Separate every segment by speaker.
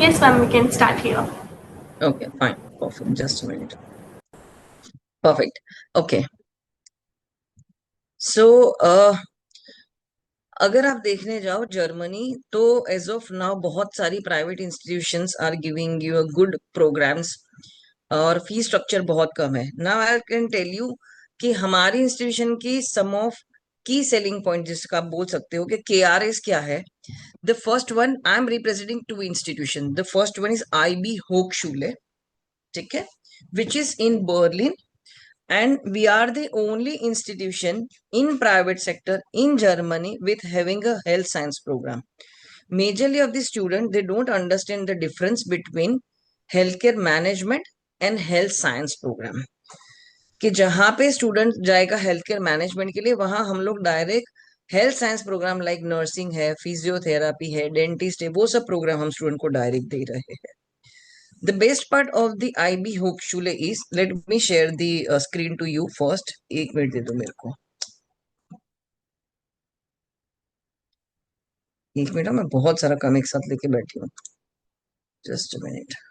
Speaker 1: Yes, ma'am, we can start here.
Speaker 2: Okay, fine. Perfect. Just a minute. Perfect. Okay. So, अगर आप देखने जाओ Germany तो as of now बहुत सारी private institutions are giving you a good programmes और fee structure बहुत कम है. Now I can tell you कि हमारी इंस्टीट्यूशन की some of key selling point जिसका आप बोल सकते हो कि KRS क्या है. The first one, I am representing two institution. The first one is IB होक्सचुले, ठीक है, which is in Berlin, and we are the only institution in private sector in Germany with having a health science program. Majorly of the students, they don't understand the difference between healthcare management and health science program. कि जहाँ पे student जाएगा health care management के लिए, वहां हम लोग direct health science programme like nursing है, फिजियोथेरापी है, डेंटिस्ट है, वो सब प्रोग्राम हम स्टूडेंट को डायरेक्ट दे रहे हैं. The best part of the IB Hochschule is, let me share the screen to you first. एक मिनट दे दो मेरे को. एक मिनट, मैं बहुत सारा काम एक साथ लेके बैठी हूँ. Just a minute.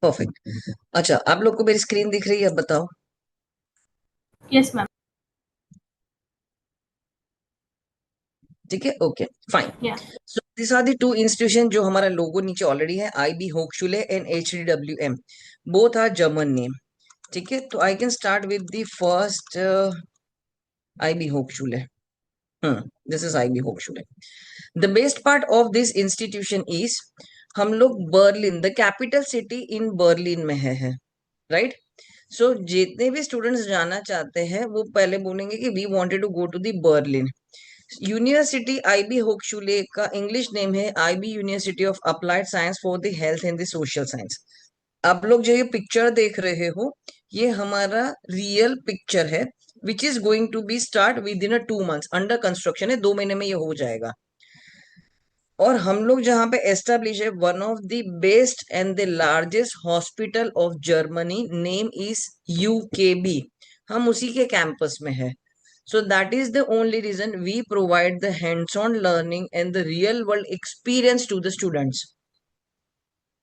Speaker 2: परफेक्ट. अच्छा, आप लोग को मेरी स्क्रीन दिख रही है, अब बताओ.
Speaker 1: Yes, ma'am.
Speaker 2: ठीक है, okay, fine.
Speaker 1: Yeah.
Speaker 2: So this are the two institution जो हमारा लोगो नीचे ऑलरेडी है, IB होक्सचुले and HDWM. Both are German name. ठीक है, तो I can start with the first IB होक्सचुले. दिस इज IB होक्सचुले. The best part of this institution is, हम लोग Berlin, the capital city in Berlin में है, राइट. सो जितने भी स्टूडेंट्स जाना चाहते हैं वो पहले बोलेंगे कि we wanted to go to the Berlin university. IB होक्सचुले का इंग्लिश नेम है IB university of applied science for the health and the social science. आप लोग जो ये पिक्चर देख रहे हो, ये हमारा रियल पिक्चर है, which is going to be start within 2 months. Under construction है, 2 महीने में ये हो जाएगा. और हम लोग जहाँ पे एस्टेब्लिश है, one of the best and the largest hospital of Germany, name is UKB. हम उसी के कैंपस में है. So that is the only reason we provide the hands on learning and the real world experience to the students.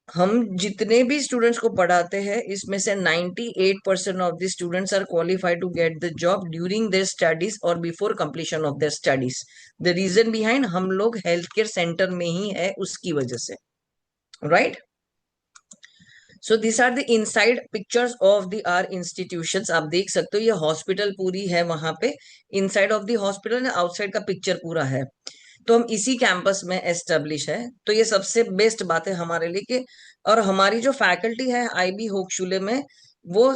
Speaker 2: हम जितने भी students को पढ़ाते हैं, इसमें से 98% of the students are qualified to get the job during their studies और before completion of their studies. The reason behind, हम लोग हेल्थ केयर सेंटर में ही है उसकी वजह से, right. So this are the inside pictures of the our institutions. आप देख सकते हो ये हॉस्पिटल पूरी है वहां पे, inside of the hospital, outside का पिक्चर पूरा है. तो हम इसी कैंपस में एस्टेब्लिश है, तो ये सबसे बेस्ट बात है हमारे लिए कि, और हमारी जो फैकल्टी है IB होक्सचुले में, वो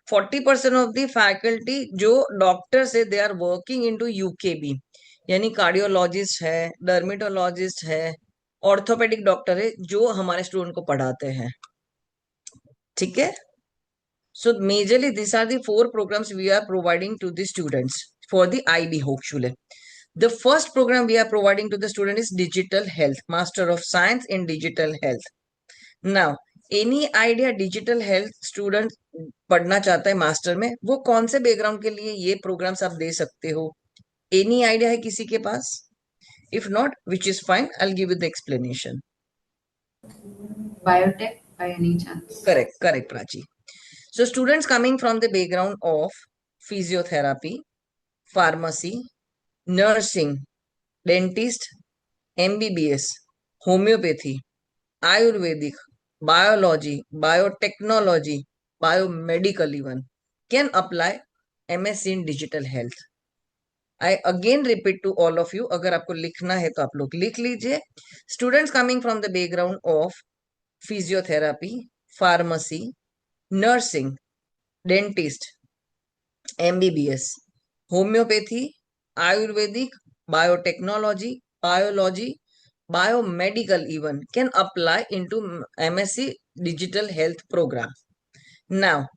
Speaker 2: 40% ऑफ द फैकल्टी जो डॉक्टर्स है, they are working into UKB. यानी कार्डियोलॉजिस्ट है, डर्मेटोलॉजिस्ट है, ऑर्थोपेडिक डॉक्टर है, जो हमारे स्टूडेंट को पढ़ाते हैं. ठीक है. So majorly these are the 4 programs we are providing to the students for the IB Hochschule. The first program we are providing to the student is Digital Health, Master of Science in Digital Health. Now, any idea Digital Health student पढ़ना चाहता है master में, वो कौन से background के लिए ये प्रोग्राम्स आप दे सकते हो? एनी आइडिया है किसी के पास? If not, which is fine, I'll give you the explanation.
Speaker 3: Biotech by any chance?
Speaker 2: Correct, correct, Prachi. So students coming from the background of physiotherapy, pharmacy, nursing, dentist, MBBS, homeopathy, Ayurvedic, biology, biotechnology, biomedical even, can apply MSc in digital health. I again repeat to all of you, अगर आपको लिखना है तो आप लोग लिख लीजिए. Students coming from the background of physiotherapy, pharmacy, nursing, dentist, MBBS, homeopathy, Ayurvedic, biotechnology, biology, biomedical even, can apply into MSc Digital Health program. Now,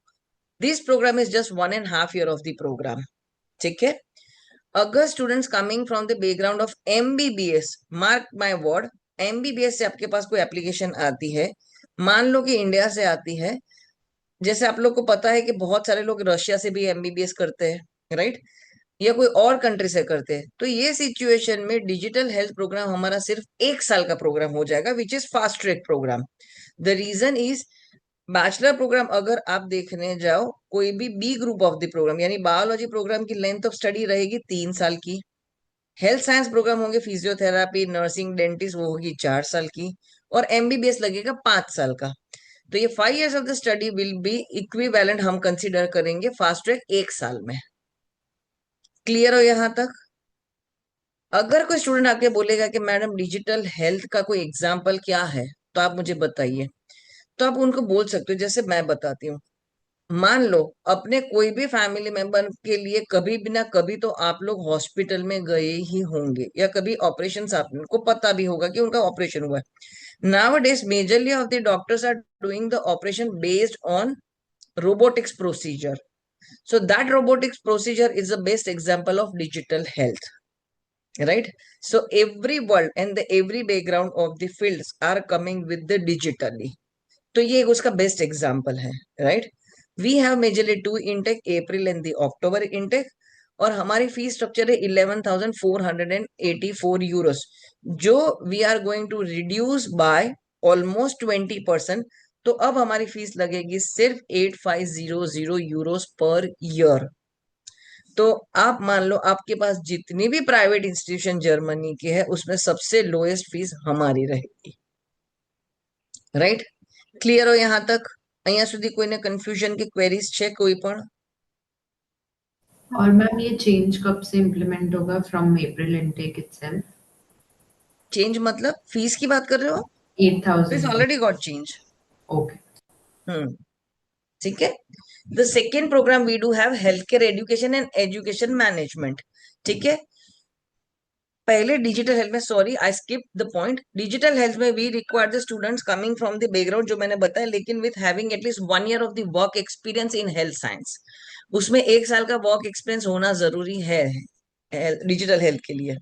Speaker 2: this program is just 1.5 year of the program. ठीक है. अगर students coming from the background of MBBS, mark my word, MBBS से आपके पास कोई application आती है, मान लो कि इंडिया से आती है, जैसे आप लोग को पता है कि बहुत सारे लोग रशिया से भी एमबीबीएस करते हैं, राइट, या कोई और कंट्री से करते हैं, तो ये सिचुएशन में डिजिटल हेल्थ प्रोग्राम हमारा सिर्फ 1 साल का प्रोग्राम हो जाएगा, which is fast track programme. The reason is, bachelor programme अगर आप देखने जाओ, कोई भी B group of the programme यानी बायोलॉजी प्रोग्राम की लेंथ ऑफ स्टडी रहेगी 3 साल की, हेल्थ साइंस प्रोग्राम होंगे फिजियोथेरापी, नर्सिंग, डेंटिस्ट, वो होगी 4 साल की, और एमबीबीएस लगेगा 5 साल का। तो ये 5 years of the study will be equivalent, हम कंसिडर करेंगे फास्ट ट्रैक 1 साल में। क्लियर हो यहां तक? अगर कोई स्टूडेंट आके बोलेगा कि मैडम डिजिटल हेल्थ का कोई एग्जाम्पल क्या है, तो आप मुझे बताइए, तो आप उनको बोल सकते हो जैसे मैं बताती हूँ। मान लो अपने कोई भी फैमिली मेंबर के लिए कभी भी ना कभी तो आप लोग हॉस्पिटल में गए ही होंगे, या कभी ऑपरेशन आपको पता भी होगा कि उनका ऑपरेशन हुआ है। Now days majorly of the doctors are doing the operation based on robotics procedure. So that robotics procedure is the best example of digital health, right? So every world and the every background of the fields are coming with the digitally. तो ये उसका best example है, right. We have majorly 2 intake, April and the October intake, और हमारी fees structure है 11,484 euros, जो we are going to reduce by almost 20%। तो अब हमारी फीस लगेगी सिर्फ 8,500 यूरोस पर ईयर। तो आप मान लो आपके पास जितनी भी प्राइवेट इंस्टीट्यूशन जर्मनी की है, उसमें सबसे लोएस्ट फीस हमारी रहेगी, राइट। क्लियर हो यहाँ तक? અહીંયા સુધી કોઈને કન્ફ્યુઝન કે ક્વેરીઝ છે કોઈ પણ?
Speaker 3: और मैम ये चेंज कब से इम्प्लीमेंट होगा? From April intake itself?
Speaker 2: Change मतलब फीस की बात कर रहे हो? Fees
Speaker 3: 8,000।
Speaker 2: Already got change.
Speaker 3: Okay.
Speaker 2: ठीक है। The second program we do have health care education and education management. ठीक है, पहले डिजिटल हेल्थ में, sorry I skip the point, digital health में we require the students coming from the background जो मैंने बताया, लेकिन with having at least 1 year of the work experience in health science. उसमें 1 साल का वर्क एक्सपीरियंस होना जरूरी है डिजिटल हेल्थ के लिए।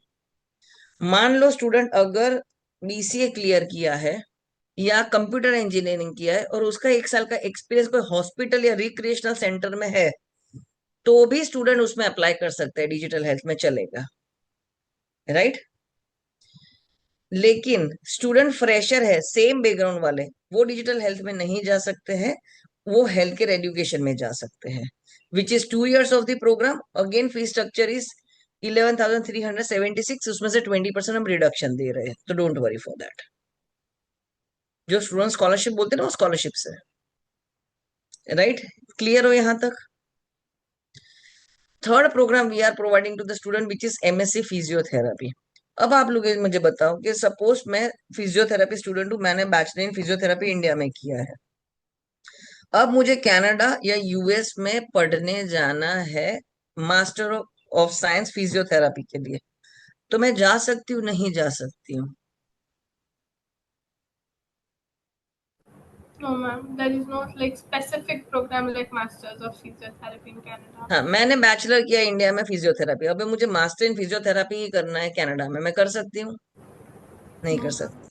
Speaker 2: मान लो स्टूडेंट अगर बीसीए क्लियर किया है या कंप्यूटर इंजीनियरिंग किया है और उसका 1 साल का एक्सपीरियंस कोई हॉस्पिटल या रिक्रिएशनल सेंटर में है, तो भी स्टूडेंट उसमें अप्लाई कर सकते हैं, डिजिटल हेल्थ में चलेगा, राइट। लेकिन स्टूडेंट फ्रेशर है, सेम बैकग्राउंड वाले, वो डिजिटल हेल्थ में नहीं जा सकते हैं, वो हेल्थ केयर एजुकेशन में जा सकते हैं, which is 2 years of the programme. Again fee structure is 11,376, उसमें से 20% हम रिडक्शन दे रहे हैं, तो डोंट वरी फॉर दैट। जो स्टूडेंट स्कॉलरशिप बोलते हैं ना, वो स्कॉलरशिप से, राइट। क्लियर हो यहां तक? Third programme we are providing to the student which is MSc physiotherapy. अब आप लोग मुझे बताओ कि सपोज मैं फिजियोथेरापी स्टूडेंट हूँ, मैंने बैचलर इन फिजियोथेरापी इंडिया में किया है, अब मुझे कनाडा या यूएस में पढ़ने जाना है मास्टर ऑफ साइंस फिजियोथेरापी के लिए, तो मैं जा सकती हूँ नहीं जा सकती हूँ?
Speaker 1: No, ma'am. There is no like specific program like Masters of Physiotherapy in Canada.
Speaker 2: हाँ, मैंने बैचलर किया इंडिया में फिजियोथेरापी, अब मुझे मास्टर इन फिजियोथेरापी ही करना है कनाडा में, मैं कर सकती हूँ? नहीं
Speaker 1: No,
Speaker 2: कर
Speaker 1: ma'am.
Speaker 2: सकती।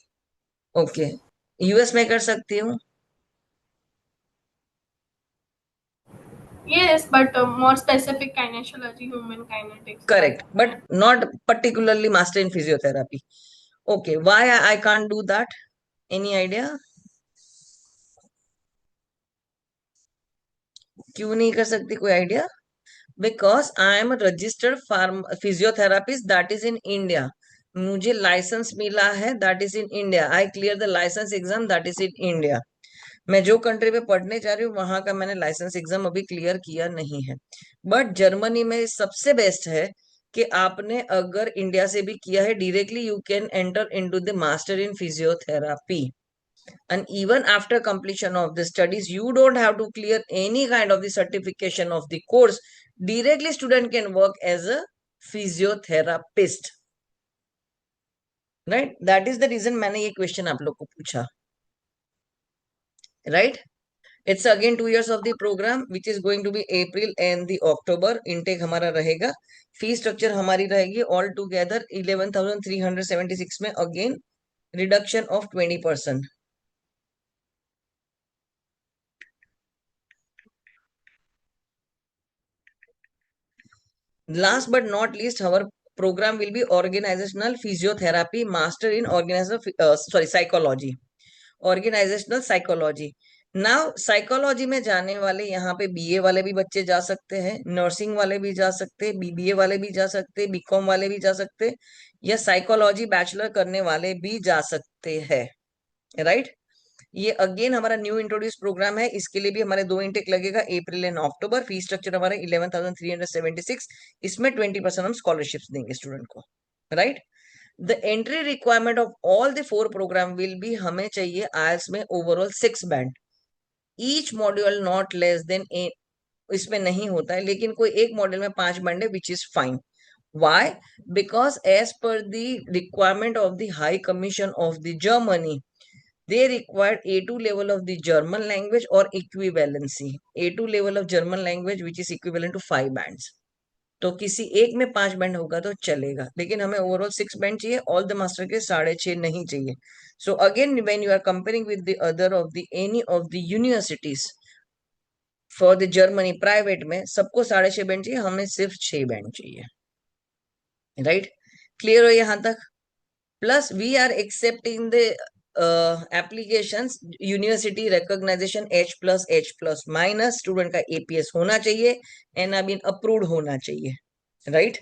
Speaker 2: ओके, यूएस में कर सकती हूँ?
Speaker 1: Yes, but more specific kinesiology, human kinetics.
Speaker 2: Correct, but not particularly master in physiotherapy. Okay, why I can't do that? Any idea? क्यों नहीं कर सकती, कोई idea? Because I am registered from physiotherapist that is in India, मुझे licence मिला है that is in India, I clear the licence exam that is in India. मैं जो कंट्री में पढ़ने जा रही हूँ वहां का मैंने लाइसेंस एग्जाम अभी क्लियर किया नहीं है, बट जर्मनी में सबसे बेस्ट है कि आपने अगर इंडिया से भी किया है, directly you can enter into the master in physiotherapy, and even after completion of the studies you don't have to clear any kind of the certification of the course, directly student can work as a physiotherapist, right? That is the reason मैंने ये question आप लोग को पूछा, right? It's again 2 years of the programme which is going to be April and the October intake हमारा रहेगा। Fee structure हमारी रहेगी ऑल टुगेदर 11,376 में, again reduction of 20%। Last but not least, our program will be organizational physiotherapy, master in psychology, organizational psychology। Now psychology में जाने वाले यहाँ पे बीए वाले भी बच्चे जा सकते हैं, नर्सिंग वाले भी जा सकते हैं, बीबीए वाले भी जा सकते हैं, बीकॉम वाले भी जा सकते हैं, या साइकोलॉजी बैचलर करने वाले भी जा सकते हैं, राइट। ये अगेन हमारा न्यू इंट्रोड्यूस प्रोग्राम है, इसके लिए भी हमारे 2 इंटेक लगेगा, अप्रैल एंड अक्टूबर। फी स्ट्रक्चर हमारा 11,376, इसमें 20% हम स्कॉलरशिप्स देंगे स्टूडेंट को, right. The entry requirement of all the 4 programme will be, हमें चाहिए आइल्स में overall 6 band, each module not less than, इसमें नहीं होता है लेकिन कोई एक मॉड्यूल में 5 बैंड है, which is fine. Why? Because as per the requirement of the High Commission of the Germany, they required A2 level of the German language or equivalency, A2 level of German language which is equivalent to 5 bands। तो किसी एक में 5 band होगा तो चलेगा, लेकिन हमें overall 6 band चाहिए, ऑल द मास्टर के 6.5 नहीं चाहिए। So again when you are comparing with the other of the any of the universities for the Germany private में सबको 6.5 बैंड चाहिए, हमें सिर्फ 6 बैंड चाहिए, राइट। क्लियर हो यहाँ तक? Plus we are accepting the applications university recognisation H+H+ minus, student का एपीएस होना चाहिए, एनआईबी अप्रूव्ड होना चाहिए, right.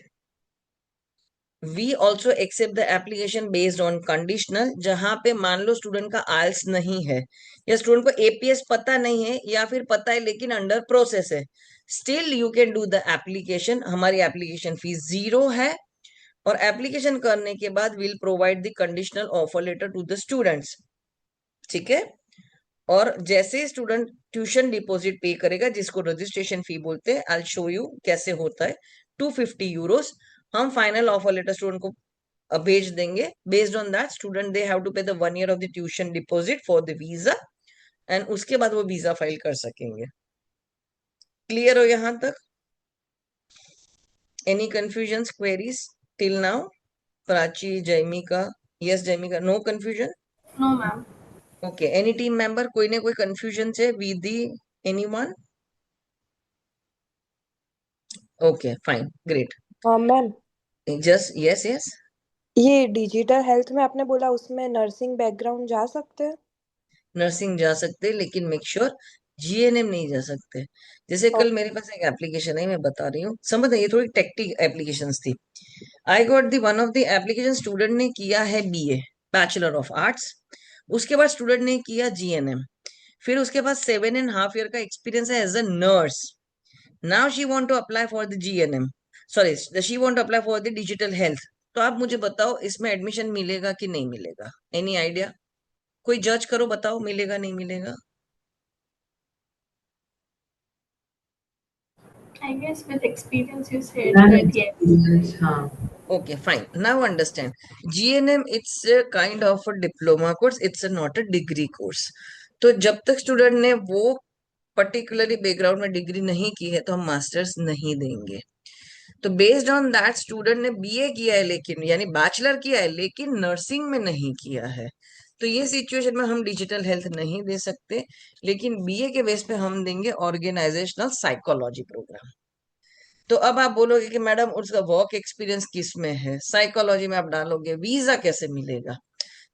Speaker 2: We also accept the application based on conditional, जहां पे मान लो स्टूडेंट का आइल्स नहीं है, या स्टूडेंट को एपीएस पता नहीं है, या फिर पता है लेकिन अंडर प्रोसेस है, still you can do the application. हमारी एप्लीकेशन फीस 0 है, और एप्लीकेशन करने के बाद will provide the conditional offer letter to the students, ठीक है। और जैसे स्टूडेंट ट्यूशन डिपॉजिट पे करेगा, जिसको रजिस्ट्रेशन फी बोलते हैं, आई शो यू कैसे होता है, 250 यूरोस, हम फाइनल ऑफर लेटर स्टूडेंट को भेज देंगे। Based on that student they have to pay the 1 year of the tuition deposit for the visa, and उसके बाद वो वीजा फाइल कर सकेंगे। क्लियर हो यहाँ तक? Any confusion, queries till now? Prachi, Jaymika, yes Jaymika, no confusion?
Speaker 1: No, ma'am.
Speaker 2: Okay, any team member, कोई ने कोई कंफ्यूजन है with anyone? Okay fine, great.
Speaker 4: हाँ मैम,
Speaker 2: जस्ट यस यस,
Speaker 4: ये डिजिटल हेल्थ में आपने बोला उसमें नर्सिंग बैकग्राउंड जा सकते हैं?
Speaker 2: नर्सिंग जा सकते, लेकिन मेक श्योर जीएनएम नहीं जा सकते। जैसे कल मेरे पास एक एप्लीकेशन है, मैं बता रही हूँ, समझ ये थोड़ी टेक्टिक एप्लीकेशंस थी। I got the one of the application, student ने किया है बीए, बैचलर ऑफ आर्ट्स, उसके बाद स्टूडेंट ने किया जीएनएम, फिर उसके बाद 7.5 year का एक्सपीरियंस है as a nurse. Now she want to apply for the GNM, sorry she want to apply for the digital health. तो आप मुझे बताओ इसमें एडमिशन मिलेगा कि नहीं मिलेगा? Any idea? कोई जज करो, बताओ मिलेगा नहीं मिलेगा?
Speaker 1: I guess with experience you said
Speaker 3: That
Speaker 1: that yes.
Speaker 3: experience, हाँ.
Speaker 2: Okay, fine. Now understand. GNM, it's a kind of a diploma course. It's not a degree course. तो जब तक स्टूडेंट ने वो पर्टिकुलरली बैकग्राउंड में डिग्री नहीं की है, तो हम मास्टर्स नहीं देंगे। तो बेस्ड ऑन दैट स्टूडेंट ने बीए किया है, लेकिन यानी बैचलर किया है, लेकिन नर्सिंग में नहीं किया है, तो ये सिचुएशन में हम डिजिटल हेल्थ नहीं दे सकते, लेकिन बीए के बेस पे हम देंगे ऑर्गेनाइजेशनल साइकोलॉजी प्रोग्राम। तो अब आप बोलोगे कि मैडम उसका वर्क एक्सपीरियंस किस में है, साइकोलॉजी में आप डालोगे, वीजा कैसे मिलेगा?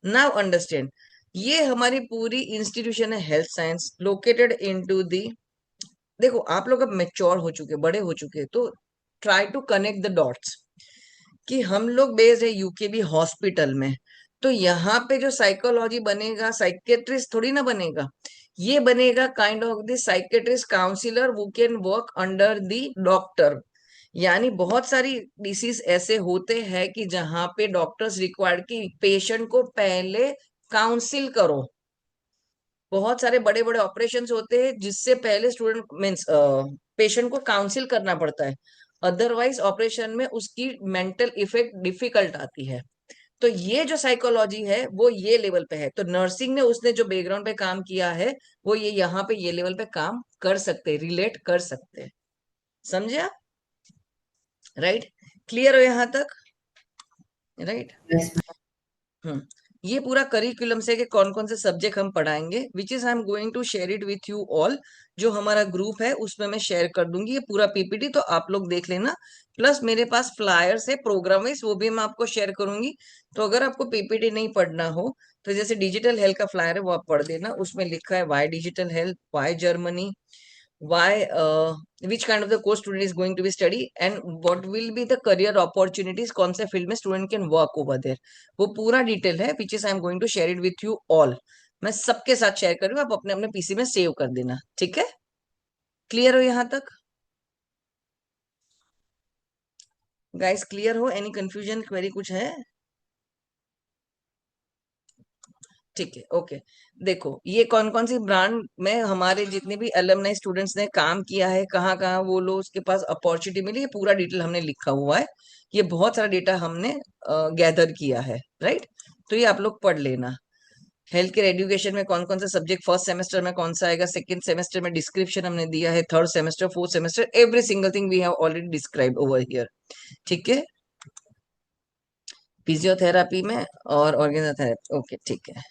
Speaker 2: नाउ अंडरस्टैंड, ये हमारी पूरी इंस्टीट्यूशन है health science, located into the, देखो आप लोग अब मेच्योर हो चुके, बड़े हो चुके, तो try to connect the dots कि हम लोग बेस्ड है यूकेबी हॉस्पिटल में, तो यहाँ पे जो साइकोलॉजी बनेगा, साइकेट्रिस्ट थोड़ी ना बनेगा, ये बनेगा kind of the psychiatrist counsellor who can work under the doctor. यानी बहुत सारी डिसीज ऐसे होते हैं कि जहां पे डॉक्टर्स रिक्वायर्ड कि पेशेंट को पहले काउंसिल करो, बहुत सारे बड़े बड़े ऑपरेशंस होते हैं जिससे पहले स्टूडेंट मीन्स पेशेंट को काउंसिल करना पड़ता है, अदरवाइज ऑपरेशन में उसकी मेंटल इफेक्ट डिफिकल्ट आती है। तो ये जो साइकोलॉजी है वो ये लेवल पे है, तो नर्सिंग ने उसने जो बैकग्राउंड पे काम किया है वो ये यहाँ पे ये लेवल पे काम कर सकते, रिलेट कर सकते, समझे आप? राइट, क्लियर हो यहाँ तक? राइट।
Speaker 3: Yes, ma'am.
Speaker 2: ये पूरा करिकुलम से कि कौन कौन से सब्जेक्ट हम पढ़ाएंगे, which is I am going to share it with you all. जो हमारा ग्रुप है उसमें मैं शेयर कर दूंगी ये पूरा पीपीटी, तो आप लोग देख लेना। प्लस मेरे पास फ्लायर्स है प्रोग्राम वाइज, वो भी मैं आपको शेयर करूंगी। तो अगर आपको पीपीटी नहीं पढ़ना हो तो जैसे डिजिटल हेल्थ का फ्लायर है वो आप पढ़ देना, उसमें लिखा है why digital health, why Germany, why which kind of the course student is going to be study, and what will be the career opportunities, कौन से फील्ड में student can work over there, वो पूरा डिटेल है which is I am going to share it with you all. मैं सबके साथ share कर रही हूँ, आप अपने अपने पीसी में सेव कर देना, ठीक है? क्लियर हो यहाँ तक गाइस? क्लियर हो? एनी कंफ्यूजन, क्वेरी कुछ है? ठीक है, ओके। देखो ये कौन कौन सी ब्रांड में हमारे जितने भी अलमनाई स्टूडेंट्स ने काम किया है, कहाँ कहाँ वो लोग उसके पास अपॉर्चुनिटी मिली, ये पूरा डिटेल हमने लिखा हुआ है। ये बहुत सारा डेटा हमने गैदर किया है, राइट? तो ये आप लोग पढ़ लेना। हेल्थ केयर एजुकेशन में कौन कौन से सब्जेक्ट फर्स्ट सेमेस्टर में कौन सा आएगा, सेकंड सेमेस्टर में डिस्क्रिप्शन हमने दिया है, third semester, fourth semester, every single thing we have already describe over here, ठीक है? फिजियोथेरापी में और ऑर्गेनो थेरेपी, ओके ठीक है।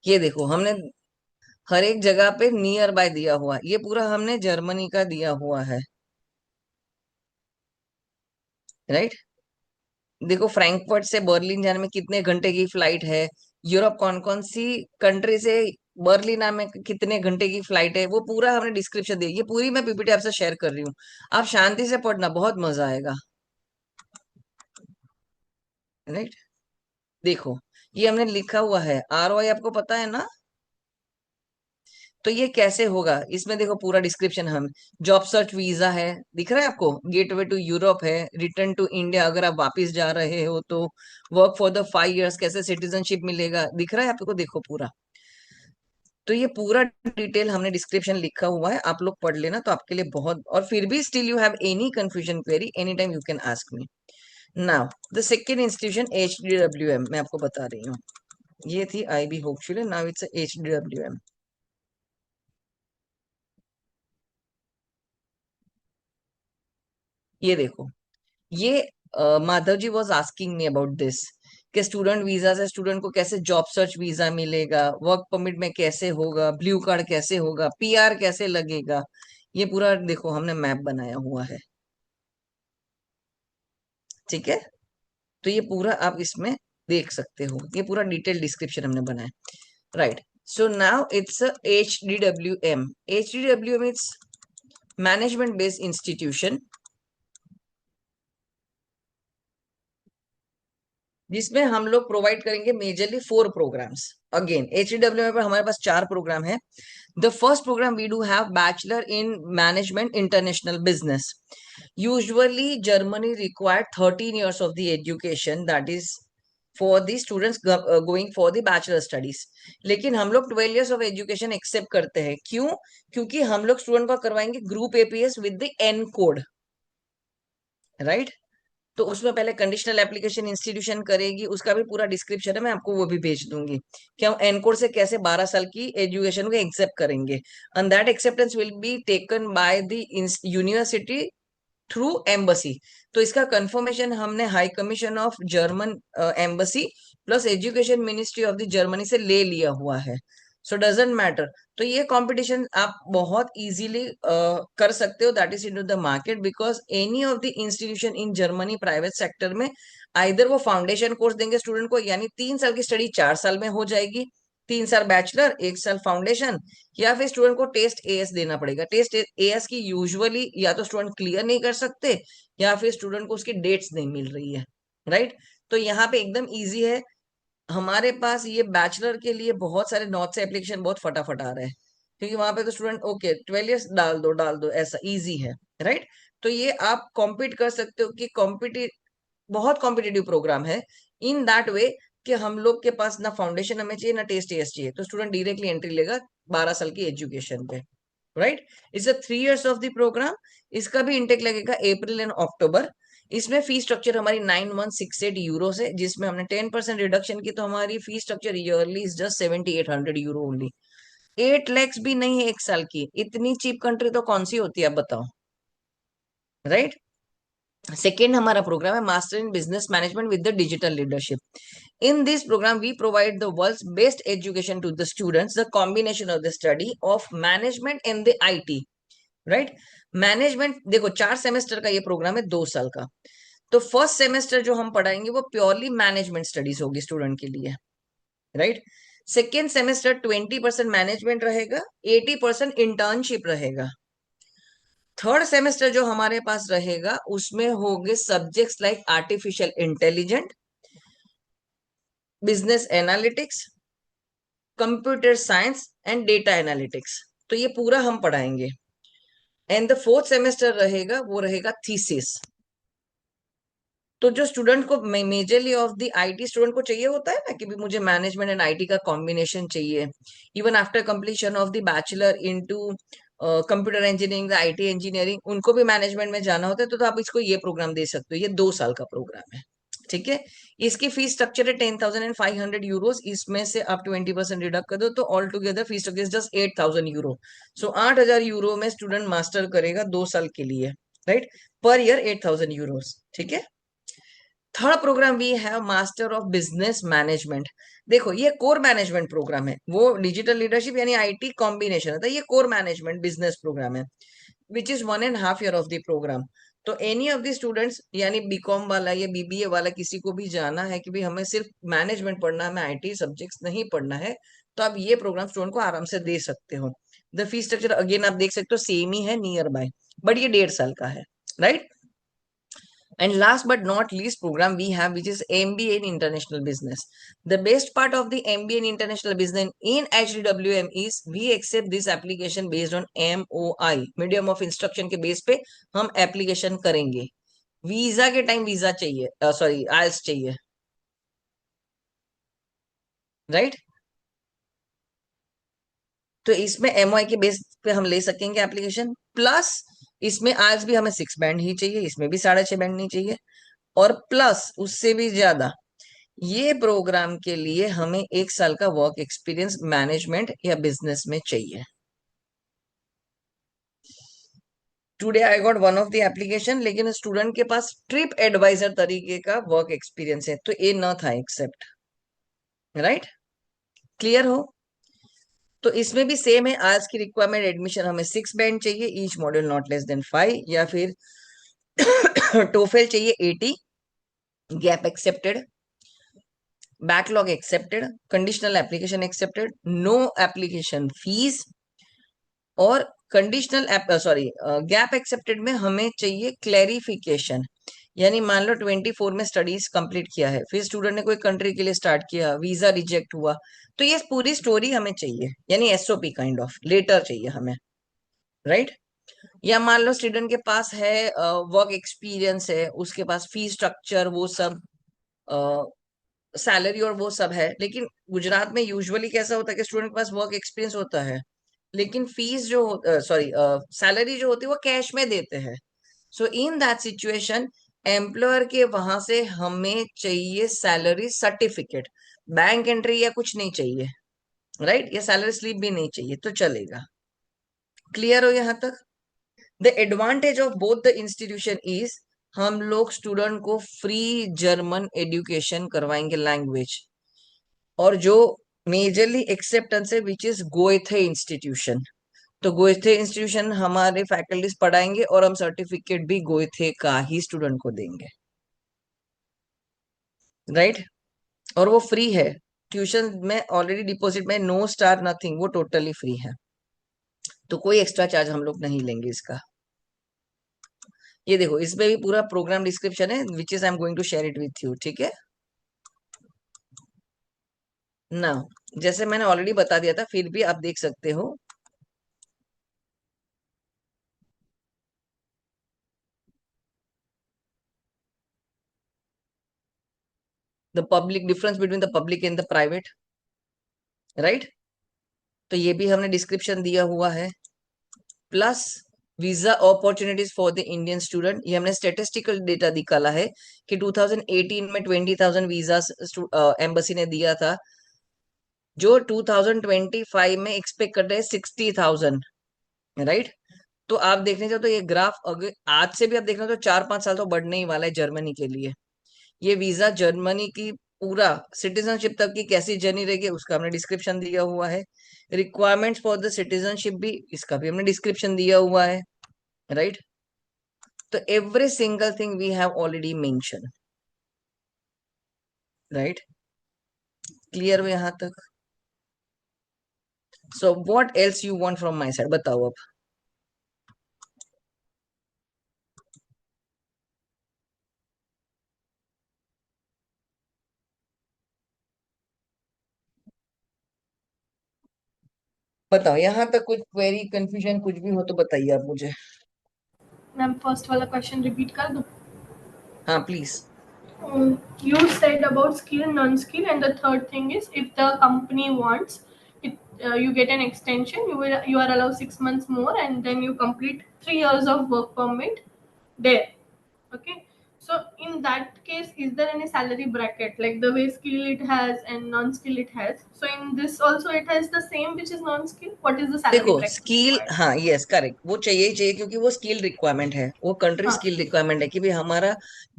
Speaker 2: ये देखो हमने हर एक जगह पे नियर बाय दिया हुआ है, ये पूरा हमने जर्मनी का दिया हुआ है, राइट? देखो फ्रैंकफर्ट से बर्लिन जाने में कितने घंटे की फ्लाइट है, यूरोप कौन कौन सी कंट्री से बर्लिन आने में कितने घंटे की फ्लाइट है, वो पूरा हमने डिस्क्रिप्शन दिया। ये पूरी मैं पीपीटी आपसे शेयर कर रही हूँ, आप शांति से पढ़ना, बहुत मजा आएगा, राइट? देखो ये हमने लिखा हुआ है, आरओआई आपको पता है ना? तो ये कैसे होगा, इसमें देखो पूरा डिस्क्रिप्शन, हम जॉब सर्च वीजा है, दिख रहा है आपको, गेटवे टू यूरोप है, रिटर्न टू इंडिया अगर आप वापस जा रहे हो तो, वर्क फॉर द 5 years, कैसे सिटीजनशिप मिलेगा, दिख रहा है आपको? देखो पूरा, तो ये पूरा डिटेल हमने डिस्क्रिप्शन लिखा हुआ है, आप लोग पढ़ लेना तो आपके लिए बहुत। और फिर भी still you have any confusion query, any time you can ask me. Now the second institution HDWM, मैं आपको बता रही हूँ, ये थी IB hopefully, now it's HDWM। ये देखो, ये Madhav ji was asking me about this, कि स्टूडेंट वीजा से स्टूडेंट को कैसे जॉब सर्च वीजा मिलेगा, वर्क परमिट में कैसे होगा, ब्लू कार्ड कैसे होगा, PR कैसे लगेगा, ये पूरा देखो हमने मैप बनाया हुआ है, ठीक है? तो ये पूरा आप इसमें देख सकते हो, ये पूरा डिटेल डिस्क्रिप्शन हमने बनाया, right? So now it's HDWM। HDWM it's management based institution, जिसमें हम लोग प्रोवाइड करेंगे मेजरली 4 प्रोग्राम्स। अगेन HDWM पर हमारे पास 4 प्रोग्राम है। The first programme we do have bachelor in management international business. Usually Germany required 13 years of the education, that is for the students going for the bachelor studies। लेकिन हम लोग 12 years of education accept करते हैं, क्यों? क्योंकि हम लोग student को करवाएंगे group APS with the N code, right? तो उसमें पहले कंडीशनल एप्लीकेशन इंस्टीट्यूशन करेगी, उसका भी पूरा डिस्क्रिप्शन है, मैं आपको वो भी भेज दूंगी कि हम एनकोड से कैसे 12 साल की एजुकेशन को एक्सेप्ट करेंगे, and that acceptance will be taken by the university through embassy. तो इसका कंफर्मेशन हमने high commission of German embassy plus education ministry of the Germany से ले लिया हुआ है। सो डजेंट मैटर, तो ये कंपटीशन आप बहुत इजीली कर सकते हो, that is into the market, because any of the institution in Germany private sector में आइदर वो फाउंडेशन कोर्स देंगे स्टूडेंट को, यानी 3 साल की स्टडी 4 साल में हो जाएगी, 3 साल बैचलर 1 साल फाउंडेशन, या फिर स्टूडेंट को टेस्ट AS देना पड़ेगा। टेस्ट AS की यूजुअली या तो स्टूडेंट क्लियर नहीं कर सकते, या फिर स्टूडेंट को उसकी डेट्स नहीं मिल रही है, राइट? तो यहाँ पे एकदम इजी है, हमारे पास ये बैचलर के लिए बहुत सारे नॉर्थ से एप्लीकेशन बहुत फटाफट आ रहे हैं, क्योंकि वहां पे तो स्टूडेंट ओके 12 years डाल दो ऐसा इजी है, राइट? तो ये आप कॉम्पीट कर सकते हो कि बहुत कॉम्पिटेटिव प्रोग्राम है इन दैट वे कि हम लोग के पास ना फाउंडेशन हमें चाहिए ना टेस्ट AS चाहिए, तो स्टूडेंट डायरेक्टली एंट्री लेगा 12 साल की एजुकेशन पे, right? It's a 3 years of the programme. इसका भी इंटेक लगेगा अप्रैल एंड अक्टूबर। इसमें फी स्ट्रक्चर हमारी 9168 यूरोस है, जिसमें हमने 10% रिडक्शन की, तो हमारी fee structure yearly is just 7800 euro only. 8 lakhs भी नहीं है एक साल की। इतनी चीप कंट्री तो कौन सी होती है, आप बताओ, राइट। सेकेंड हमारा प्रोग्राम है master in business management with the digital leadership. In this program, we provide the world's best education to the students, the combination of the study of management and the IT, right? Management देखो 4 semester का ये programme है, 2 साल का। तो first semester जो हम पढ़ाएंगे वो प्योरली मैनेजमेंट स्टडीज होगी स्टूडेंट के लिए, राइट। सेकेंड सेमेस्टर 20% मैनेजमेंट रहेगा, 80% इंटर्नशिप रहेगा। थर्ड सेमेस्टर जो हमारे पास रहेगा उसमें होंगे subjects like artificial intelligent, business analytics, computer science and data analytics. तो ये पूरा हम पढ़ाएंगे। एंड द फोर्थ सेमेस्टर रहेगा वो रहेगा थीसिस। तो जो स्टूडेंट को majorly of the IT student को चाहिए होता है ना कि भी मुझे मैनेजमेंट एंड आईटी का कॉम्बिनेशन चाहिए, even after completion of the bachelor into computer engineering, IT engineering, उनको भी मैनेजमेंट में जाना होता है, तो आप इसको ये प्रोग्राम दे सकते हो। ये 2 साल का प्रोग्राम है, ठीक है। इसकी फीस स्ट्रक्चर है 10,500 यूरोस। इसमें से आप 20% डिडक्ट कर दो तो all together fees structure is just 8,000 euro. So 8,000 euro में स्टूडेंट मास्टर करेगा 2 साल के लिए, राइट। पर ईयर 8,000 यूरोस, ठीक है। Third programme we have master of business management. देखो ये कोर मैनेजमेंट प्रोग्राम है, वो डिजिटल लीडरशिप यानी आईटी कॉम्बिनेशन है, तो ये कोर मैनेजमेंट बिजनेस प्रोग्राम है, which is 1.5 year of the programme. तो एनी ऑफ द स्टूडेंट्स यानी बीकॉम वाला या बीबीए वाला किसी को भी जाना है कि भाई हमें सिर्फ मैनेजमेंट पढ़ना है, हमें आईटी सब्जेक्ट्स नहीं पढ़ना है, तो आप ये प्रोग्राम स्टूडेंट को आराम से दे सकते हो। द फीस स्ट्रक्चर अगेन आप देख सकते हो सेम ही है, नियर बाय, बट ये 1.5 साल का है, right. And last but not least program we have, which is MBA in International Business. The best part of the MBA in International Business in HDWM is we accept this application based on MOI, Medium of Instruction के base पे हम application करेंगे। Visa के time visa चाहिए, sorry आइल्स चाहिए, right. तो इसमें MOI के बेस पे हम ले सकेंगे एप्लीकेशन, प्लस इसमें आइल्स भी हमें 6 बैंड ही चाहिए, इसमें भी 6.5 बैंड नहीं चाहिए, और प्लस उससे भी ज्यादा ये प्रोग्राम के लिए हमें 1 साल का वर्क एक्सपीरियंस मैनेजमेंट या बिजनेस में चाहिए। Today I got one of the application, लेकिन स्टूडेंट के पास ट्रिप एडवाइजर तरीके का वर्क एक्सपीरियंस है, तो ये न था एक्सेप्ट, राइट। क्लियर हो। तो इसमें भी सेम है, आज की रिक्वायरमेंट एडमिशन हमें 6 बैंड चाहिए, each module not less than 5, या फिर टोफेल चाहिए 80, gap accepted, backlog accepted, conditional application accepted, no application fees, और कंडीशनल गैप एक्सेप्टेड में हमें चाहिए क्लैरिफिकेशन। यानी मान लो 24 में स्टडीज कंप्लीट किया है, फिर स्टूडेंट ने कोई कंट्री के लिए स्टार्ट किया, वीजा रिजेक्ट हुआ, तो ये पूरी स्टोरी हमें चाहिए, यानी एसओपी काइंड ऑफ लेटर चाहिए हमें, राइट। या मान लो स्टूडेंट के पास है वर्क एक्सपीरियंस है, उसके पास फी स्ट्रक्चर वो सब सैलरी और वो सब है, लेकिन गुजरात में यूजुअली कैसा होता है कि स्टूडेंट के पास वर्क एक्सपीरियंस होता है, लेकिन फीस जो सैलरी जो होती है वो कैश में देते हैं। सो इन दैट सिचुएशन एम्प्लॉयर के वहां से हमें चाहिए सैलरी सर्टिफिकेट, बैंक एंट्री या कुछ नहीं चाहिए, राइट। या सैलरी स्लिप भी नहीं चाहिए तो चलेगा। क्लियर हो यहां तक। The advantage of both the institution is हम लोग स्टूडेंट को फ्री जर्मन एजुकेशन करवाएंगे लैंग्वेज, और जो मेजरली एक्सेप्टेंस है विच इज गोएथे इंस्टीट्यूशन। तो गोएथे इंस्टीट्यूशन हमारे फैकल्टीज पढ़ाएंगे और हम सर्टिफिकेट भी गोएथे का ही स्टूडेंट को देंगे, राइट। और वो फ्री है, ट्यूशन में ऑलरेडी डिपॉजिट में नो स्टार नथिंग, वो टोटली फ्री है, तो कोई एक्स्ट्रा चार्ज हम लोग नहीं लेंगे इसका। ये देखो इसमें भी पूरा प्रोग्राम डिस्क्रिप्शन है, which is I am going to share it with you, ठीक है ना। जैसे मैंने ऑलरेडी बता दिया था, फिर भी आप देख सकते हो। The public difference between the public and the private, right. तो ये भी हमने डिस्क्रिप्शन दिया हुआ है, plus visa opportunities for the Indian student, ये हमने स्टेटिस्टिकल डेटा निकाला है कि 2018 में 20,000 वीजा एम्बेसी ने दिया था, जो 2025 में एक्सपेक्ट कर रहे हैं 60,000, राइट। तो आप देखने जाओ तो ये ग्राफ अगर आज से भी आप देखना तो 4-5 साल तो बढ़ने ही वाला है जर्मनी के लिए। ये वीजा जर्मनी की पूरा सिटीजनशिप तक की कैसी जर्नी रहेगी उसका हमने डिस्क्रिप्शन दिया हुआ है। रिक्वायरमेंट्स फॉर द सिटीजनशिप भी, इसका भी हमने डिस्क्रिप्शन दिया हुआ है, राइट। तो every single thing we have already mention, right. Clear हो यहाँ तक? So what else you want from my side, बताओ अब। बताओ यहाँ तक कुछ क्वेरी कंफ्यूजन कुछ भी हो तो बताइए आप मुझे।
Speaker 1: मैम फर्स्ट वाला क्वेश्चन रिपीट कर दूं?
Speaker 2: हाँ please.
Speaker 1: You said about skill, non-skill, and the third thing is if the company wants it, you get an extension. You are allowed 6 months more, and then you complete 3 years of work permit there. Okay. So in that case, is there any salary bracket like the way skill it has and non-skill it has? So in this also it has the same which is non-skill. What is the salary
Speaker 2: देखो
Speaker 1: bracket
Speaker 2: skill,
Speaker 1: required?
Speaker 2: हाँ yes correct, वो चाहिए ही चाहिए क्योंकि वो skill requirement है, वो country
Speaker 1: हाँ.
Speaker 2: स्किल रिक्वायरमेंट है कि भाई हमारा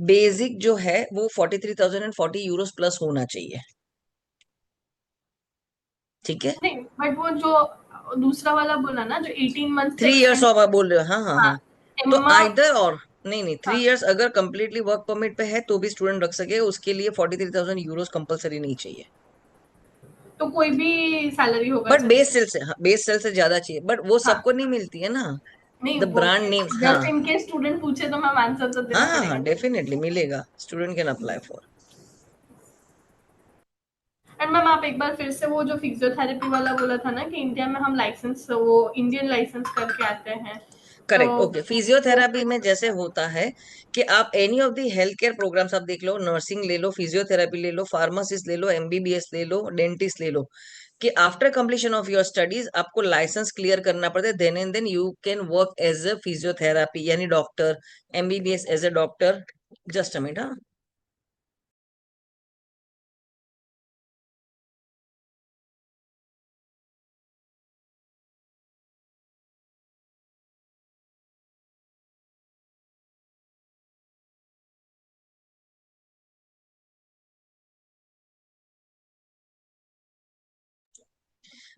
Speaker 2: बेसिक जो है वो 43,040 यूरोस प्लस होना चाहिए, ठीक है।
Speaker 1: नहीं, बट वो जो दूसरा वाला बोला ना जो 18 months
Speaker 2: 3 इयर्स ऑफ आप बोल रहे हो, हाँ हाँ
Speaker 1: हाँ
Speaker 2: हाँ। तो
Speaker 1: एम्मा.
Speaker 2: आइदर और, नहीं नहीं, थ्री
Speaker 1: हाँ,
Speaker 2: इयर्स अगर कंप्लीटली वर्क परमिट पे है तो भी स्टूडेंट रख सके, उसके लिए 43,000 यूरोस कंपलसरी नहीं चाहिए।
Speaker 1: तो कोई भी सैलरी होगा
Speaker 2: बट बेस
Speaker 1: चलेगा.
Speaker 2: सेल से, हाँ बेस सेल से ज्यादा चाहिए, बट वो
Speaker 1: हाँ,
Speaker 2: सबको नहीं मिलती है ना,
Speaker 1: नहीं
Speaker 2: द
Speaker 1: वो
Speaker 2: ब्रांड नेम्स। हाँ
Speaker 1: जस्ट इन केस स्टूडेंट पूछे तो मैम आंसर तो
Speaker 2: हाँ
Speaker 1: देना
Speaker 2: हाँ
Speaker 1: पड़ेगा
Speaker 2: हाँ,
Speaker 1: ना.
Speaker 2: डेफिनेटली मिलेगा, student can apply for.
Speaker 1: And ma'am आप एक बार फिर से वो जो फिजियोथेरेपी वाला बोला था ना कि इंडिया में हम लाइसेंस वो इंडियन लाइसेंस करके आते हैं, तो
Speaker 2: करेक्ट, ओके।
Speaker 1: वो
Speaker 2: फिजियोथेरापी में जैसे होता है कि आप any of the health care programmes आप देख लो, नर्सिंग ले लो, फिजियोथेरापी ले लो, फार्मासिस्ट ले लो, एमबीबीएस ले लो, डेंटिस्ट ले लो, कि after completion of your studies आपको लाइसेंस क्लियर करना पड़ता है, then and then you can work as a physiotherapy यानी doctor, MBBS as a doctor. Just a minute, हाँ।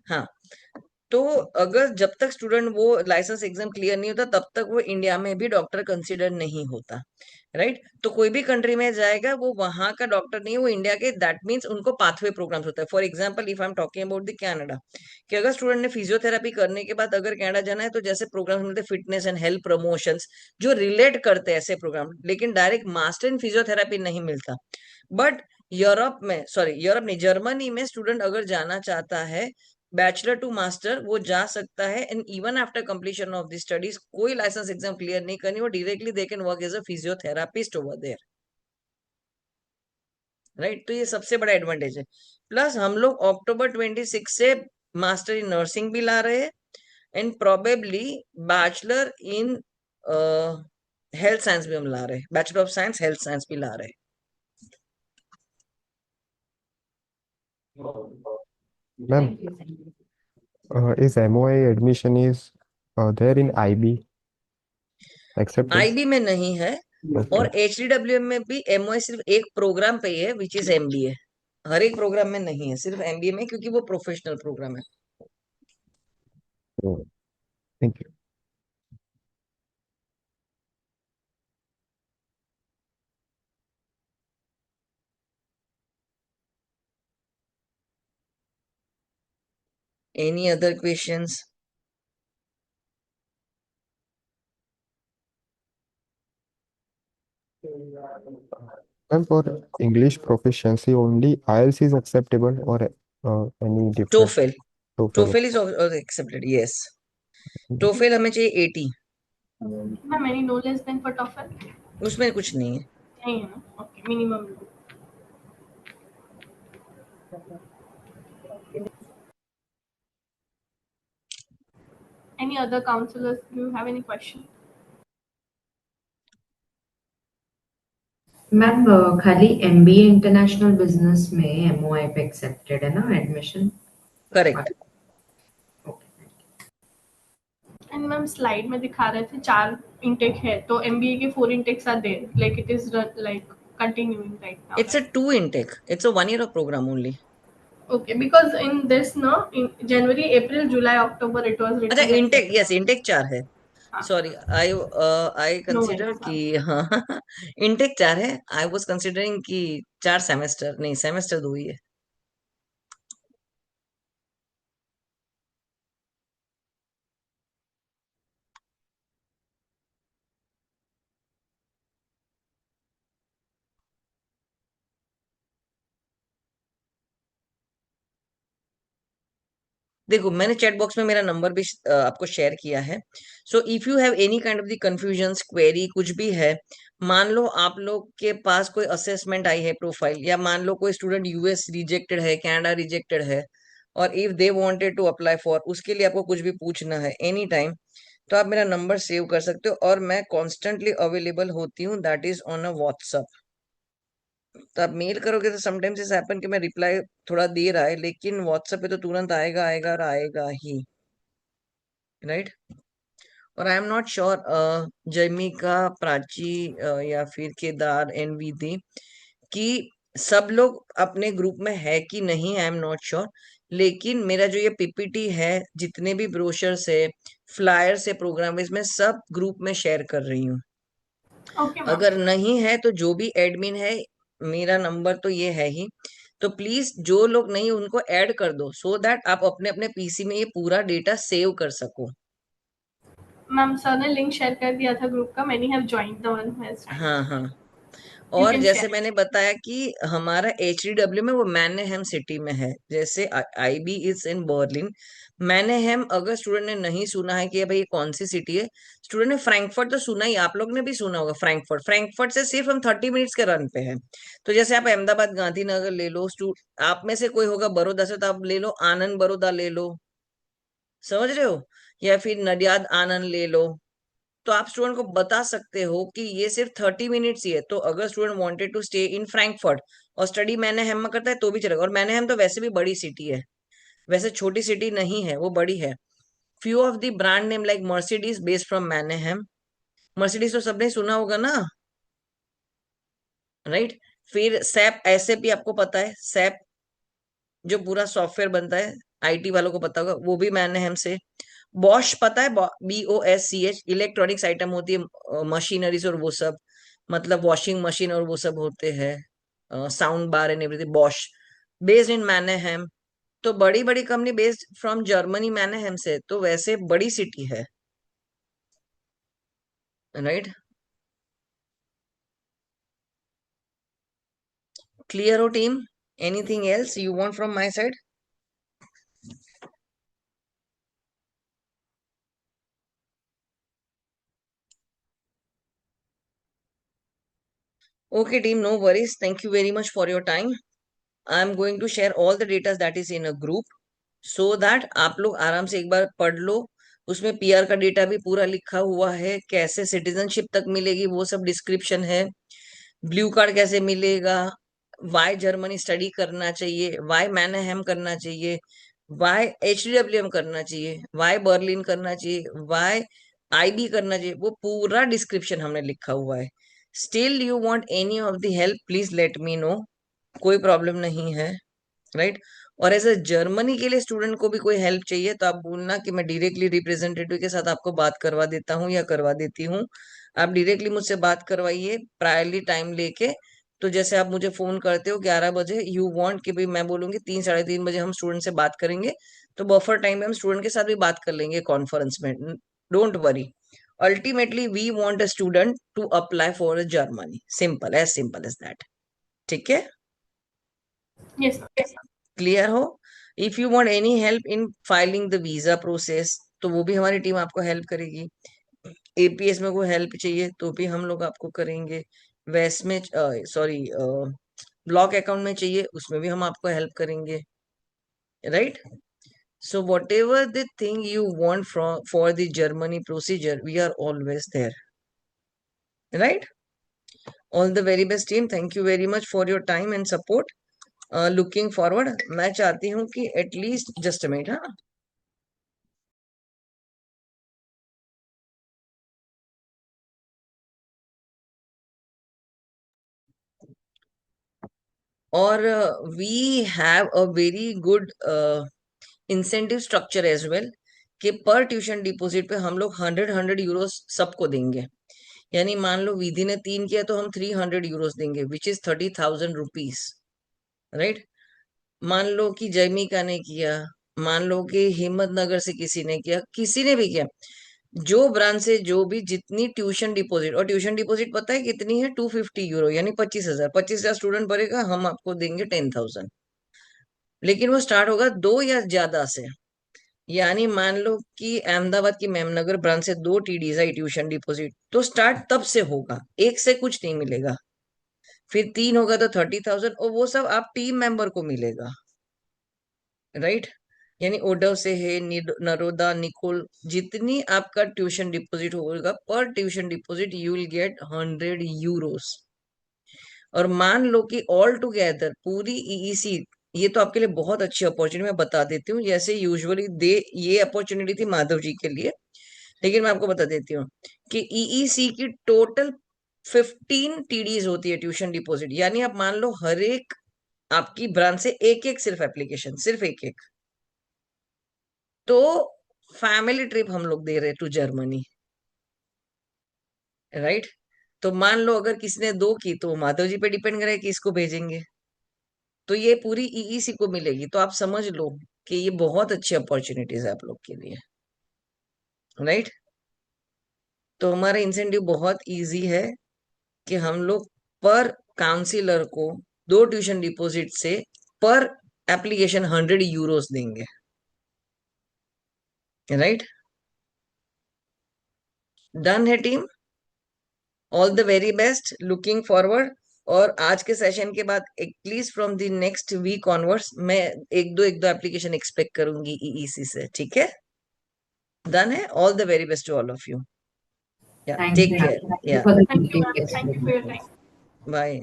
Speaker 2: हाँ, तो अगर जब तक स्टूडेंट वो लाइसेंस एग्जाम क्लियर नहीं होता तब तक वो इंडिया में भी डॉक्टर कंसीडर नहीं होता, राइट। तो कोई भी कंट्री में जाएगा वो वहां का डॉक्टर नहीं है, वो इंडिया के, दैट मीन्स उनको पाथवे प्रोग्राम्स होता है। For example if I am talking about the Canada, कि अगर स्टूडेंट ने फिजियोथेरापी करने के बाद अगर कनाडा जाना है तो जैसे प्रोग्राम्स मिलते हैं फिटनेस एंड हेल्थ प्रमोशंस जो रिलेट करते हैं ऐसे प्रोग्राम, लेकिन डायरेक्ट मास्टर इन फिजियोथेरापी नहीं मिलता। बट यूरोप में, सॉरी यूरोप नहीं, जर्मनी में स्टूडेंट अगर जाना चाहता है बैचलर टू मास्टर वो जा सकता है, and even after completion of the studies कोई लाइसेंस एग्जाम क्लियर नहीं करनी, वो directly they can work as a physiotherapist over there, right. तो ये सबसे बड़ा एडवांटेज है। प्लस हम लोग अक्टूबर 26 से मास्टर इन नर्सिंग भी ला रहे हैं, and probably bachelor in health science भी हम ला रहे हैं, bachelor of science health science भी ला रहे हैं।
Speaker 5: Ma'am, is MOI admission is there in IB accepted?
Speaker 2: IB में नहीं है, और
Speaker 5: Okay.
Speaker 2: एचडीडब्ल्यूएम में भी एमओए सिर्फ एक प्रोग्राम पे ही है विच इज एमबीए, हर एक प्रोग्राम में नहीं है, सिर्फ एमबीए में, क्योंकि वो प्रोफेशनल प्रोग्राम है।
Speaker 5: Oh, thank you.
Speaker 2: Any other questions?
Speaker 5: Ma'am, for English proficiency only IELTS is acceptable or any different
Speaker 2: TOEFL,
Speaker 5: TOEFL?
Speaker 2: TOEFL is accepted, yes. TOEFL हमें चाहिए 80,
Speaker 1: ma'am any no less than for TOEFL?
Speaker 2: उसमें कुछ नहीं है।
Speaker 1: नहीं है ना, okay minimum. Any any other counselors, do you have any question?
Speaker 3: Ma'am खाली MBA इंटरनेशनल बिजनेस में MOI पे एक्सेप्टेड है ना admission?
Speaker 2: Correct.
Speaker 1: And ma'am slide में दिखा रहे थे 4 इंटेक है, तो MBA के 4 intakes are there, like it is like continuing right now,
Speaker 2: It's a
Speaker 1: right?
Speaker 2: 2 intake. It's a 1 year of program only.
Speaker 1: Okay, because in this no, in January, April, July, October it was
Speaker 2: अच्छा,
Speaker 1: written like
Speaker 2: intake,
Speaker 1: that.
Speaker 2: Yes, intake 4 है।
Speaker 1: हाँ,
Speaker 2: sorry, आई
Speaker 1: no
Speaker 2: consider
Speaker 1: worries,
Speaker 2: कि हाँ intake 4 है। I was considering कि 4 semester, नहीं semester 2 ही है। देखो, मैंने चैट बॉक्स में मेरा नंबर भी आपको शेयर किया है। So if you have any kind of the confusions, query कुछ भी है, मान लो आप लोग के पास कोई असेसमेंट आई है प्रोफाइल, या मान लो कोई स्टूडेंट यूएस रिजेक्टेड है, कनाडा रिजेक्टेड है, और if they wanted to apply for, उसके लिए आपको कुछ भी पूछना है एनी टाइम, तो आप मेरा नंबर सेव कर सकते हो, और मैं कॉन्स्टेंटली अवेलेबल होती हूँ, that is on a WhatsApp. तो आप मेल करोगे तो समटाइम्स इस हैपन कि मैं रिप्लाई थोड़ा दे रहा है, लेकिन व्हाट्सएप पे तो तुरंत आएगा आएगा और आएगा ही, राइट। और I am not sure Jaymika, Prachi या फिर केदार एंड विधि कि सब लोग अपने ग्रुप में है कि नहीं, आई एम नॉट श्योर। लेकिन मेरा जो ये पीपीटी है, जितने भी ब्रोशर्स है, फ्लायर्स है, प्रोग्राम, इसमें सब ग्रुप में शेयर कर रही हूँ।
Speaker 1: okay ma'am.
Speaker 2: अगर नहीं है तो जो भी एडमिन है, मेरा नंबर तो ये है ही, तो प्लीज जो लोग नहीं उनको ऐड कर दो, सो दैट आप अपने अपने पीसी में ये पूरा डेटा सेव कर सको।
Speaker 1: मैम सर ने लिंक शेयर कर दिया था ग्रुप का, many have joined the one who has
Speaker 2: हाँ हाँ।
Speaker 1: यू
Speaker 2: और
Speaker 1: कैन
Speaker 2: जैसे
Speaker 1: शेयर।
Speaker 2: मैंने बताया कि हमारा HDW में वो मैनेहेम सिटी में है, जैसे IB इज इन बर्लिन। मैनेहेम अगर स्टूडेंट ने नहीं सुना है कि भाई ये कौन सी सिटी है, स्टूडेंट ने फ्रैंकफर्ट तो सुना ही, आप लोग ने भी सुना होगा फ्रैंकफर्ट। फ्रैंकफर्ट से सिर्फ हम 30 मिनट्स के रन पे है। तो जैसे आप अहमदाबाद गांधीनगर ले लो, आप में से कोई होगा बड़ौदा से, तो आप ले लो आनंद बड़ौदा ले लो, समझ रहे हो, या फिर नडियाद आनंद ले लो। तो आप स्टूडेंट को बता सकते हो कि ये सिर्फ 30 मिनट्स ही है। तो अगर student wanted to stay in Frankfurt और स्टडी मैनहेम में करता है तो भी चलेगा। और मैनहेम तो वैसे भी बड़ी सिटी है, वैसे छोटी सिटी नहीं है, वो बड़ी है। Few of the brand name like Mercedes based from Mannheim. Mercedes तो सबने सुना होगा ना, राइट। फिर सैप, ऐसे भी आपको पता है, सैप जो पूरा सॉफ्टवेयर बनता है, आईटी वालों को पता होगा, वो भी मैनहेम से। बॉश पता है, BOSCH, इलेक्ट्रॉनिक्स आइटम होती है, मशीनरीज और वो सब, मतलब वॉशिंग मशीन और वो सब होते हैं, sound bar and everything, Bosch based in Mannheim. तो बड़ी बड़ी company based from Germany Mannheim से, तो वैसे बड़ी सिटी है, राइट। क्लियर हो team? Anything else you want from my side? Okay team, no worries, thank you very much for your time. I am going to share all the data that is in a group, so that आप लोग आराम से एक बार पढ़ लो। उसमें PR का data भी पूरा लिखा हुआ है, कैसे सिटीजनशिप तक मिलेगी वो सब डिस्क्रिप्शन है, ब्लू कार्ड कैसे मिलेगा, वाई जर्मनी स्टडी करना चाहिए, वाई मैनहेम करना चाहिए, वाई HDWM करना चाहिए, वाई बर्लिन करना चाहिए, वाई IB करना चाहिए, वो पूरा डिस्क्रिप्शन हमने लिखा हुआ है। Still you want any of the help, please let me know, कोई प्रॉब्लम नहीं है, राइट। और एज अ जर्मनी के लिए स्टूडेंट को भी कोई हेल्प चाहिए तो आप बोलना कि मैं डायरेक्टली रिप्रेजेंटेटिव के साथ आपको बात करवा देता हूँ या करवा देती हूँ। आप डायरेक्टली मुझसे बात करवाइए, प्रायरली टाइम लेके। तो जैसे आप मुझे फोन करते हो 11 बजे, यू वांट कि भाई मैं बोलूंगी 3 साढ़े 3 बजे हम स्टूडेंट से बात करेंगे, तो बफर टाइम में हम स्टूडेंट के साथ भी बात कर लेंगे कॉन्फ्रेंस में, don't worry. Ultimately we want a student to apply for a Germany, simple as that, ठीक है।
Speaker 1: Yes ma'am.
Speaker 2: क्लियर हो? If you want any help in filing the visa process, तो वो भी हमारी टीम आपको हेल्प करेगी। APS में कोई हेल्प चाहिए तो भी हम लोग आपको करेंगे। वेस्ट में, सॉरी, ब्लॉक अकाउंट में चाहिए, उसमें भी हम आपको हेल्प करेंगे, right. So whatever the thing you want for the Germany procedure, we are always there. Right? All the very best team. Thank you very much for your time and support. Looking forward. मैं चाहती हूँ कि at least just a minute, हाँ. और we have a very good incentive structure as well कि पर tuition deposit पे हम लोग 100 यूरोस सबको देंगे. यानी मान लो विधि ने 3 किया तो हम 300 यूरोस देंगे, विच इज 30,000 रुपीज. राइट? मान लो कि जयमिका ने किया, मान लो कि हिम्मतनगर से किसी ने किया, किसी ने भी किया, जो ब्रांच से जो भी जितनी ट्यूशन डिपॉजिट, और ट्यूशन डिपॉजिट पता है कितनी है? 250 यूरो, यानी 25,000. 25,000 स्टूडेंट भरेगा, हम आपको देंगे 10,000. लेकिन वो स्टार्ट होगा 2 या ज्यादा से. यानी मान लो कि अहमदाबाद की मेमनगर ब्रांच से 2 टीडीज आई ट्यूशन डिपॉजिट, तो स्टार्ट तब से होगा, एक से कुछ नहीं मिलेगा. फिर 3 होगा तो 30,000, और वो सब आप टीम मेंबर को मिलेगा. राइट? यानी ओडव से है, नरोदा, निकोल, जितनी आपका ट्यूशन डिपॉजिट होगा, पर tuition deposit you will get 100 Euros. और मान लो कि ऑल टुगेदर पूरी ईईसी, ये तो आपके लिए बहुत अच्छी अपॉर्चुनिटी, मैं बता देती हूँ. जैसे यूजुअली ये अपॉर्चुनिटी थी माधव जी के लिए, लेकिन मैं आपको बता देती हूँ कि ईईसी की टोटल 15 टीडीज होती है ट्यूशन डिपॉजिट. यानी आप मान लो हर एक आपकी ब्रांच से एक एक सिर्फ एप्लीकेशन, सिर्फ एक एक. तो फैमिली ट्रिप हम लोग दे रहे टू जर्मनी. राइट? तो मान लो अगर किसी ने 2 की तो माधव जी पे डिपेंड करे कि इसको भेजेंगे. तो ये पूरी ईईसी को मिलेगी. तो आप समझ लो कि ये बहुत अच्छी अपॉर्चुनिटीज है आप लोग के लिए. राइट? तो हमारा इंसेंटिव बहुत इजी है कि हम लोग पर काउंसिलर को 2 ट्यूशन डिपॉजिट से पर एप्लीकेशन 100 यूरोस देंगे. राइट? डन है team. All the very best, looking forward. और आज के सेशन के बाद at least from the next week onwards मैं एक दो एप्लीकेशन एक्सपेक्ट करूंगी ईईसी से. ठीक है? डन है. All the very best to all of you. या
Speaker 3: Thank
Speaker 2: take
Speaker 3: you.
Speaker 2: Care.
Speaker 3: Thank you
Speaker 2: या
Speaker 3: for the
Speaker 1: Thank you,
Speaker 3: detailed
Speaker 1: ma'am. Thank you for your time.
Speaker 3: explanation.
Speaker 2: Bye.